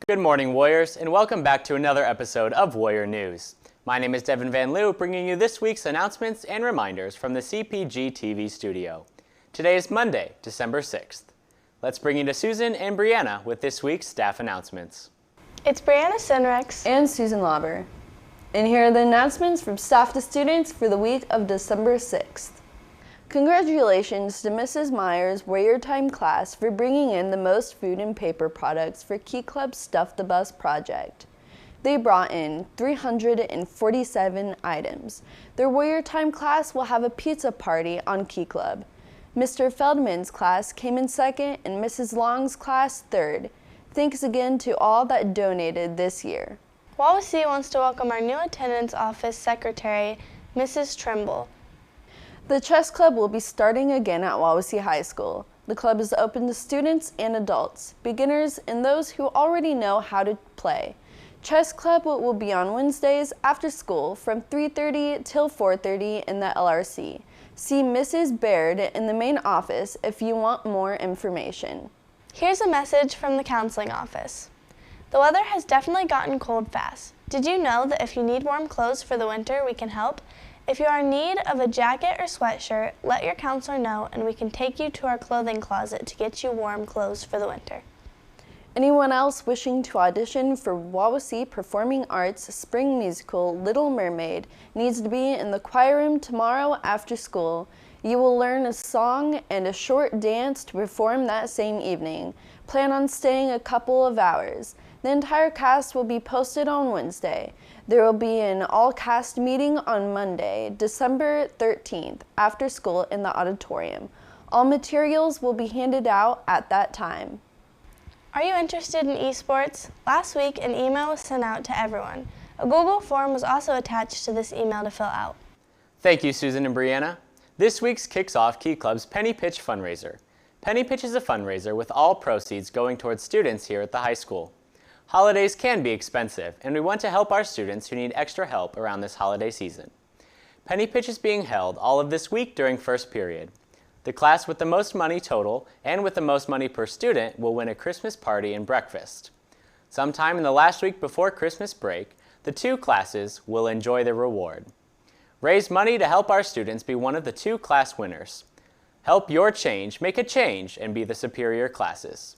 Good morning, Warriors, and welcome back to another episode of Warrior News. My name is Devin Van Leeuw, bringing you this week's announcements and reminders from the CPG-TV studio. Today is Monday, December 6th. Let's bring you to Susan and Brianna with this week's staff announcements. It's Brianna Sinrex and Susan Lauber. And here are the announcements from staff to students for the week of December 6th. Congratulations to Mrs. Myers' Warrior Time class for bringing in the most food and paper products for Key Club's Stuff the Bus project. They brought in 347 items. Their Warrior Time class will have a pizza party on Key Club. Mr. Feldman's class came in second and Mrs. Long's class third. Thanks again to all that donated this year. Wawasee wants to welcome our new attendance office secretary, Mrs. Trimble. The chess club will be starting again at Wawasee High School. The club is open to students and adults, beginners, and those who already know how to play. Chess club will be on Wednesdays after school from 3:30 till 4:30 in the LRC. See Mrs. Baird in the main office if you want more information. Here's a message from the counseling office. The weather has definitely gotten cold fast. Did you know that if you need warm clothes for the winter, we can help? If you are in need of a jacket or sweatshirt, let your counselor know and we can take you to our clothing closet to get you warm clothes for the winter. Anyone else wishing to audition for Wawasee Performing Arts Spring Musical Little Mermaid needs to be in the choir room tomorrow after school. You will learn a song and a short dance to perform that same evening. Plan on staying a couple of hours. The entire cast will be posted on Wednesday. There will be an all-cast meeting on Monday, December 13th, after school in the auditorium. All materials will be handed out at that time. Are you interested in esports? Last week, an email was sent out to everyone. A Google form was also attached to this email to fill out. Thank you, Susan and Brianna. This week's kicks off Key Club's Penny Pitch fundraiser. Penny Pitch is a fundraiser with all proceeds going towards students here at the high school. Holidays can be expensive, and we want to help our students who need extra help around this holiday season. Penny Pitch is being held all of this week during first period. The class with the most money total and with the most money per student will win a Christmas party and breakfast. Sometime in the last week before Christmas break, the two classes will enjoy the reward. Raise money to help our students be one of the two class winners. Help your change make a change and be the superior classes.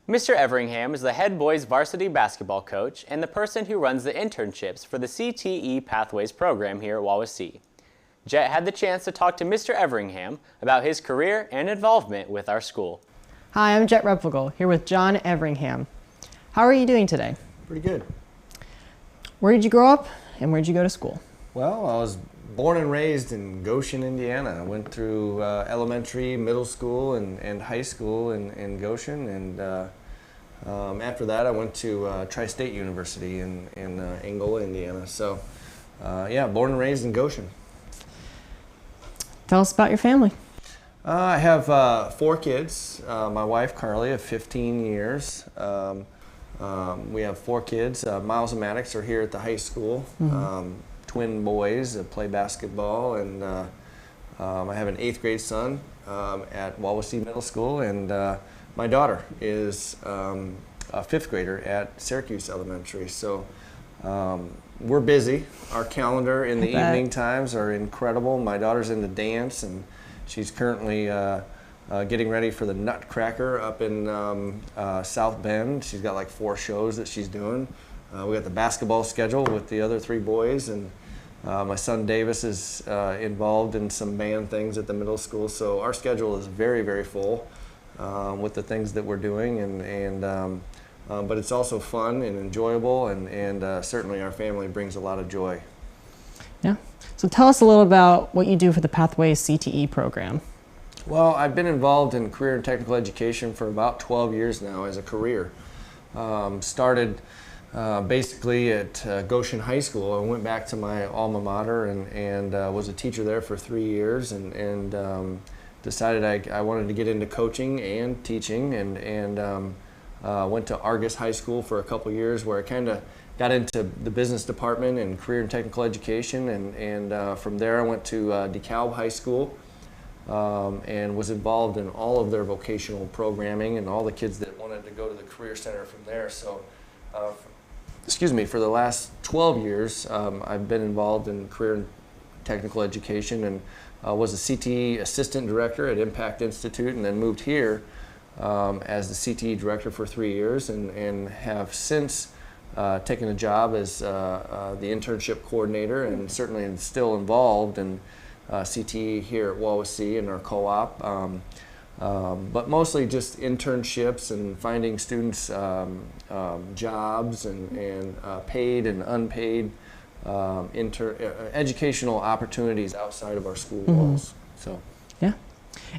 Mr. Everingham is the head boys varsity basketball coach and the person who runs the internships for the CTE Pathways program here at Wawasee. Jet had the chance to talk to Mr. Everingham about his career and involvement with our school. Hi, I'm Jet Repfugel, here with John Everingham. How are you doing today? Pretty good. Where did you grow up and where did you go to school? Well, I was born and raised in Goshen, Indiana. I went through elementary, middle school, and high school in Goshen, and after that I went to Tri-State University in Angola, Indiana. So, yeah, born and raised in Goshen. Tell us about your family. I have 4 kids. My wife, Carly, of 15 years. We have 4 kids. Miles and Maddox are here at the high school. Twin boys that play basketball, and I have an 8th grade son at Wawasee Middle School, and my daughter is a 5th grader at Syracuse Elementary. So we're busy. Our calendar in the evening times are incredible. My daughter's into dance, and she's currently getting ready for the Nutcracker up in South Bend. She's got like 4 shows that she's doing. We got the basketball schedule with the other 3 boys, and my son Davis is involved in some band things at the middle school. So our schedule is very, very full with the things that we're doing, but it's also fun and enjoyable, and certainly our family brings a lot of joy. Yeah. So tell us a little about what you do for the Pathways CTE program. Well, I've been involved in career and technical education for about 12 years now as a career. Started basically at Goshen High School. I went back to my alma mater and was a teacher there for 3 years, and decided I wanted to get into coaching and teaching, and went to Argus High School for a couple years, where I kind of got into the business department and career and technical education, and from there I went to DeKalb High School, and was involved in all of their vocational programming and all the kids that wanted to go to the Career Center from there. So For the last 12 years, I've been involved in career and technical education, and was a CTE assistant director at Impact Institute, and then moved here as the CTE director for 3 years, and have since taken a job as the internship coordinator, and certainly am still involved in CTE here at Wawasee in our co-op. But mostly just internships and finding students jobs and paid and unpaid educational opportunities outside of our school walls. So, yeah.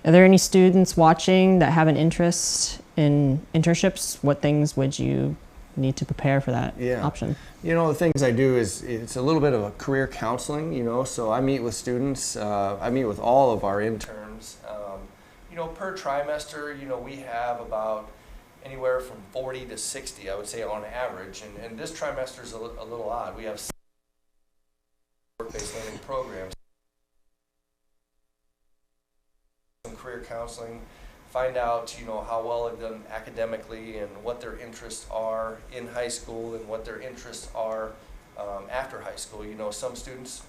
Are there any students watching that have an interest in internships? What things would you need to prepare for that option? You know, the things I do is it's a little bit of a career counseling, you know, so I meet with students, I meet with all of our interns. You know, per trimester, you know, we have about anywhere from 40 to 60, I would say, on average. And this trimester is a little odd. We have work-based learning programs, some career counseling, find out, you know, how well they've done academically and what their interests are in high school and what their interests are after high school. You know, some students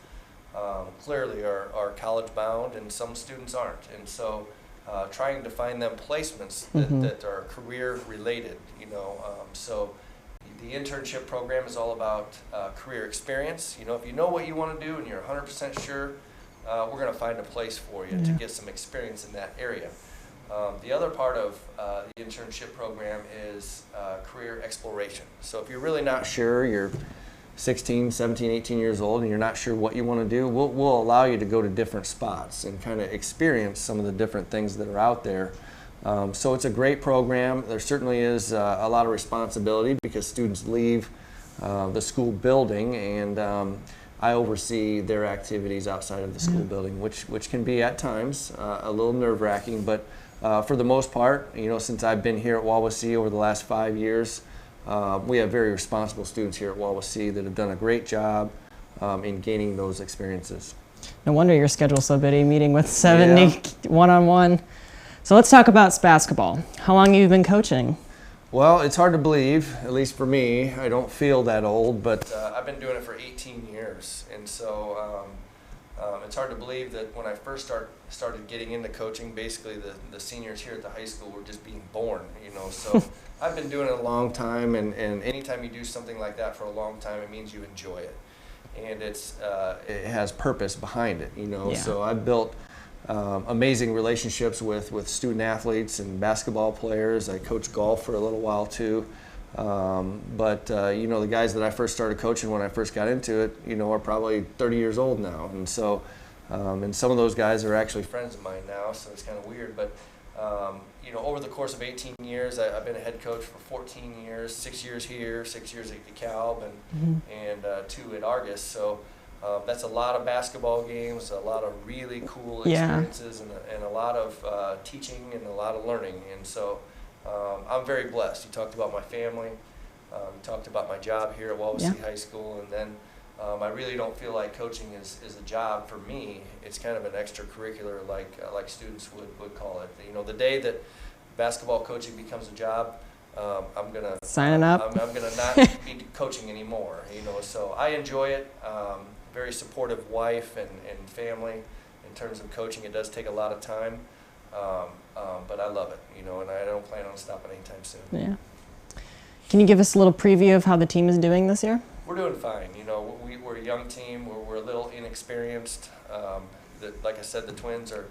clearly are college bound and some students aren't. And so trying to find them placements that are career related, you know. So the internship program is all about career experience. You know, if you know what you want to do and you're 100% sure, we're going to find a place for you to get some experience in that area. The other part of the internship program is career exploration. So if you're really not sure, you're 16, 17, 18 years old, and you're not sure what you want to do, we'll allow you to go to different spots and kind of experience some of the different things that are out there. So it's a great program. There certainly is a lot of responsibility because students leave the school building, and I oversee their activities outside of the school building, which can be at times a little nerve-wracking, but for the most part, you know, since I've been here at Wawasee over the last 5 years, we have very responsible students here at Wawasee that have done a great job in gaining those experiences. No wonder your schedule's so busy, meeting with 70 one-on-one. So let's talk about basketball. How long have you been coaching? Well, it's hard to believe, at least for me. I don't feel that old, but I've been doing it for 18 years. And so it's hard to believe that when I first started getting into coaching, basically the seniors here at the high school were just being born, you know. So I've been doing it a long time, and anytime you do something like that for a long time, it means you enjoy it. And it has purpose behind it, you know. So I've built amazing relationships with student athletes and basketball players. I coached golf for a little while too. But you know, the guys that I first started coaching when I first got into it, you know, are probably 30 years old now. And so, and some of those guys are actually friends of mine now, so it's kind of weird. But, you know, over the course of 18 years, I've been a head coach for 14 years, 6 years here, 6 years at DeKalb, and 2 at Argus. So that's a lot of basketball games, a lot of really cool experiences, and a lot of teaching and a lot of learning. And so I'm very blessed. You talked about my family, you talked about my job here at Wawasee High School, and then I really don't feel like coaching is a job for me. It's kind of an extracurricular, like students would call it. You know, the day that basketball coaching becomes a job, I'm gonna signing up. I'm gonna not be coaching anymore. You know, so I enjoy it. Very supportive wife and family. In terms of coaching, it does take a lot of time, but I love it. You know, and I don't plan on stopping anytime soon. Yeah. Can you give us a little preview of how the team is doing this year? We're doing fine. You know, we're a young team. We're a little inexperienced. Like I said, the twins are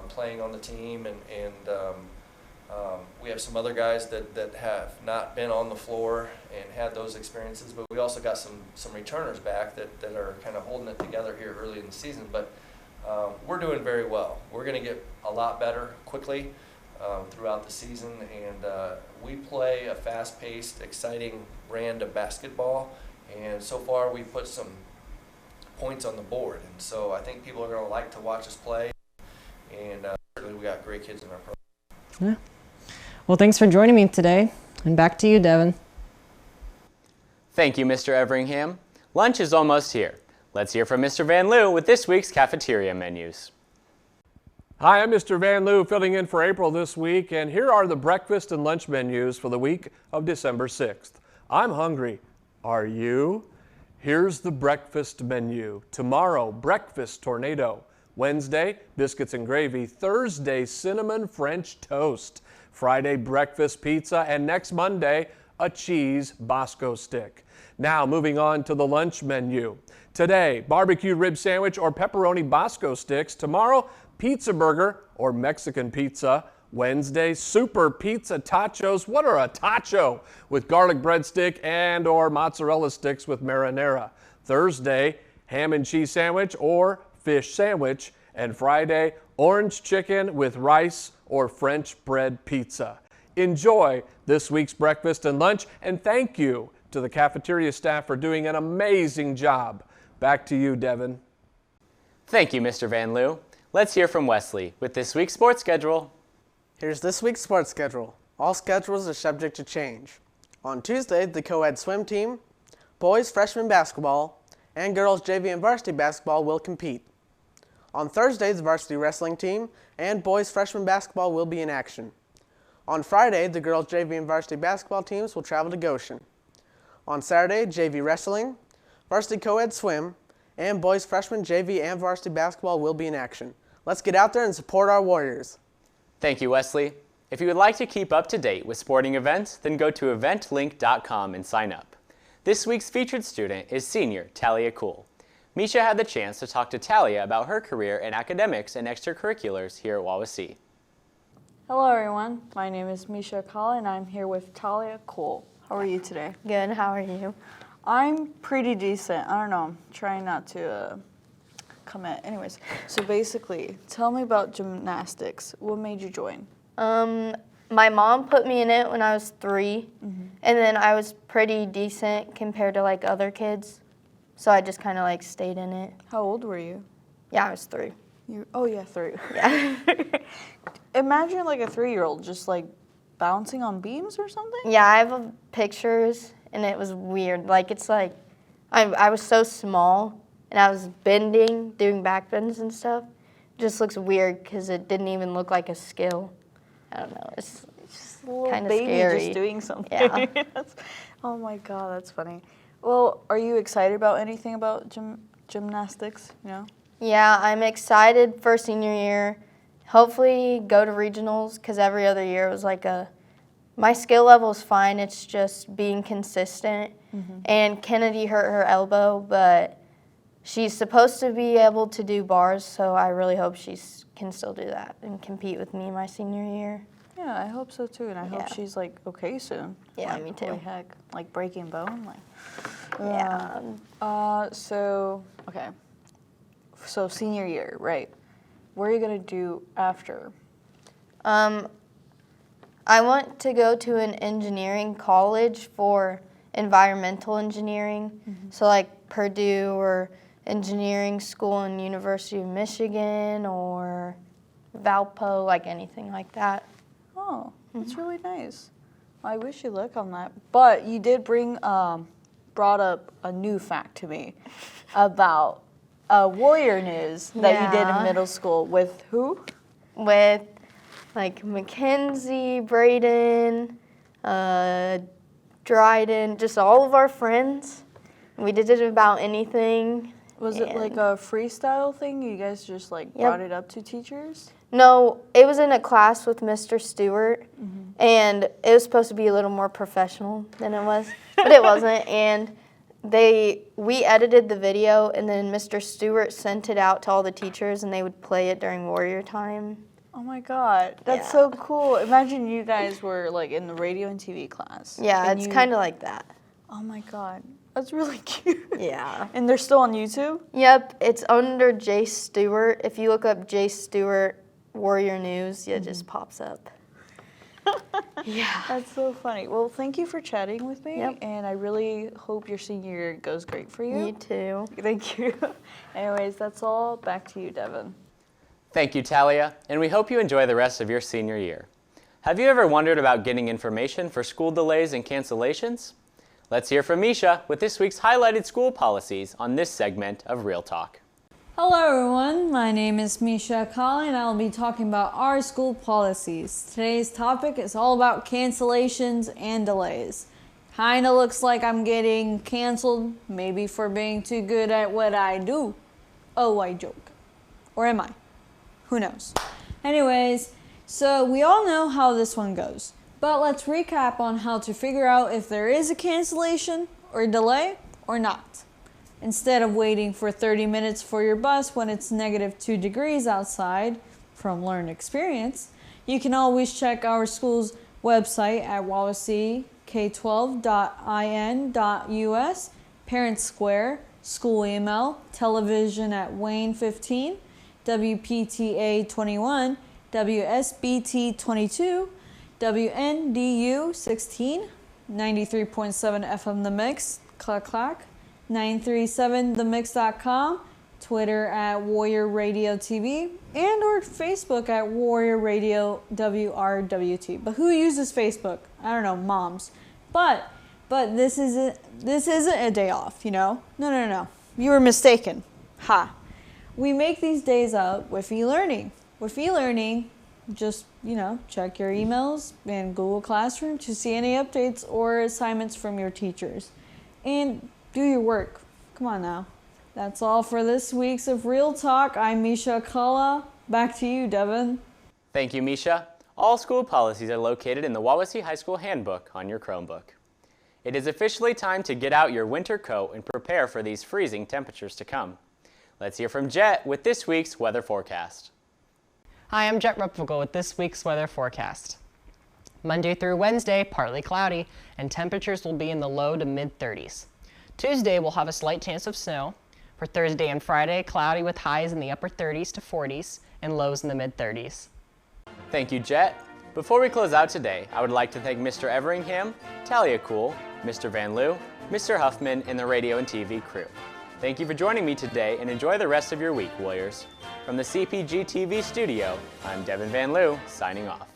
playing on the team, and we have some other guys that have not been on the floor and had those experiences, but we also got some returners back that are kind of holding it together here early in the season. But we're doing very well. We're going to get a lot better quickly throughout the season, and we play a fast-paced, exciting brand of basketball, and so far we put some points on the board, and so I think people are going to like to watch us play, and certainly we got great kids in our program. Yeah. Well, thanks for joining me today, and back to you, Devin. Thank you, Mr. Everingham. Lunch is almost here. Let's hear from Mr. Van Loo with this week's cafeteria menus. Hi, I'm Mr. Van Loo, filling in for April this week, and here are the breakfast and lunch menus for the week of December 6th. I'm hungry. Are you? Here's the breakfast menu. Tomorrow, breakfast tornado. Wednesday, biscuits and gravy. Thursday, cinnamon French toast. Friday, breakfast pizza. And next Monday, a cheese Bosco stick. Now, moving on to the lunch menu. Today, barbecue rib sandwich or pepperoni Bosco sticks. Tomorrow, pizza burger or Mexican pizza. Wednesday, super pizza tachos. What are a tacho? With garlic breadstick and or mozzarella sticks with marinara. Thursday, ham and cheese sandwich or fish sandwich. And Friday, orange chicken with rice or French bread pizza. Enjoy this week's breakfast and lunch, and thank you to the cafeteria staff for doing an amazing job. Back to you, Devin. Thank you, Mr. Van Loo. Let's hear from Wesley with this week's sports schedule. Here's this week's sports schedule. All schedules are subject to change. On Tuesday, the co-ed swim team, boys freshman basketball, and girls JV and varsity basketball will compete. On Thursday, the varsity wrestling team and boys freshman basketball will be in action. On Friday, the girls JV and varsity basketball teams will travel to Goshen. On Saturday, JV wrestling, varsity co-ed swim, and boys freshman JV and varsity basketball will be in action. Let's get out there and support our Warriors. Thank you, Wesley. If you would like to keep up to date with sporting events, then go to eventlink.com and sign up. This week's featured student is senior Talia Cool. Misha had the chance to talk to Talia about her career in academics and extracurriculars here at Wawasee. Hello everyone, my name is Misha Kala and I'm here with Talia Cole. How are you today? Good, how are you? I'm pretty decent. I don't know, I'm trying not to comment. Anyways, so basically, tell me about gymnastics. What made you join? My mom put me in it when I was 3, and then I was pretty decent compared to like other kids, so I just kind of like stayed in it. How old were you? Yeah, I was 3. Oh yeah, 3. Yeah. Imagine like a 3-year-old just like bouncing on beams or something? Yeah, I have pictures, and it was weird. Like, it's like, I was so small, and I was bending, doing back bends and stuff. It just looks weird because it didn't even look like a skill. I don't know. It's just A little kind of baby scary. just doing something. Yeah. Oh my God, that's funny. Well, are you excited about anything about gymnastics? You know? Yeah, I'm excited for senior year. Hopefully go to regionals because every other year it was like my skill level is fine. It's just being consistent. And Kennedy hurt her elbow, but she's supposed to be able to do bars, so I really hope she can still do that and compete with me my senior year. Yeah, I hope so too, and I hope she's like okay soon. Yeah, like, me too. Holy heck, like breaking bone, like. Yeah. So okay. So senior year, right? What are you gonna do after? I want to go to an engineering college for environmental engineering, so like Purdue or engineering school in University of Michigan or Valpo, like anything like that. Oh, that's really nice. I wish you luck on that. But you did brought up a new fact to me about Warrior News that you did in middle school with who? With like Mackenzie, Braden, Dryden, just all of our friends. We did it about anything. Was it like a freestyle thing? You guys just like brought it up to teachers? No, it was in a class with Mr. Stewart, and it was supposed to be a little more professional than it was, but it wasn't. And we edited the video, and then Mr. Stewart sent it out to all the teachers, and they would play it during Warrior Time. Oh my God, that's so cool. Imagine you guys were like in the radio and TV class. Yeah, it's kind of like that. Oh my God, that's really cute. Yeah. And they're still on YouTube? Yep, it's under Jay Stewart. If you look up Jay Stewart Warrior News, it just pops up. Yeah. That's so funny. Well, thank you for chatting with me, Yep. and I really hope your senior year goes great for you. You too. Thank you. Anyways, that's all. Back to you, Devin. Thank you, Talia, and we hope you enjoy the rest of your senior year. Have you ever wondered about getting information for school delays and cancellations? Let's hear from Misha with this week's highlighted school policies on this segment of Real Talk. Hello everyone, my name is Misha Kali and I'll be talking about our school policies. Today's topic is all about cancellations and delays. Kinda looks like I'm getting canceled, maybe for being too good at what I do. Oh, I joke. Or am I? Who knows? Anyways, so we all know how this one goes. But let's recap on how to figure out if there is a cancellation or delay or not. Instead of waiting for 30 minutes for your bus when it's -2 degrees outside, from learned experience, you can always check our school's website at wawaseek12.in.us, Parent Square, school email, television at Wayne 15, WPTA 21, WSBT 22, WNDU 16, 93.7 FM The Mix, clack clack, 937themix.com, Twitter at Warrior Radio TV, and or Facebook at Warrior Radio WRWT. But who uses Facebook? I don't know, moms. But this isn't a day off, you know? No. You were mistaken. Ha. We make these days up with e-learning. With e-learning, just, check your emails and Google Classroom to see any updates or assignments from your teachers. And do your work. Come on now. That's all for this week's of Real Talk. I'm Misha Kala. Back to you, Devin. Thank you, Misha. All school policies are located in the Wawasee High School Handbook on your Chromebook. It is officially time to get out your winter coat and prepare for these freezing temperatures to come. Let's hear from Jet with this week's weather forecast. Hi, I'm Jet Rupfugel with this week's weather forecast. Monday through Wednesday, partly cloudy, and temperatures will be in the low to mid-30s. Tuesday, we'll have a slight chance of snow. For Thursday and Friday, cloudy with highs in the upper 30s to 40s and lows in the mid-30s. Thank you, Jet. Before we close out today, I would like to thank Mr. Everingham, Talia Cool, Mr. Van Loo, Mr. Huffman, and the radio and TV crew. Thank you for joining me today, and enjoy the rest of your week, Warriors. From the CPG-TV studio, I'm Devin Van Loo, signing off.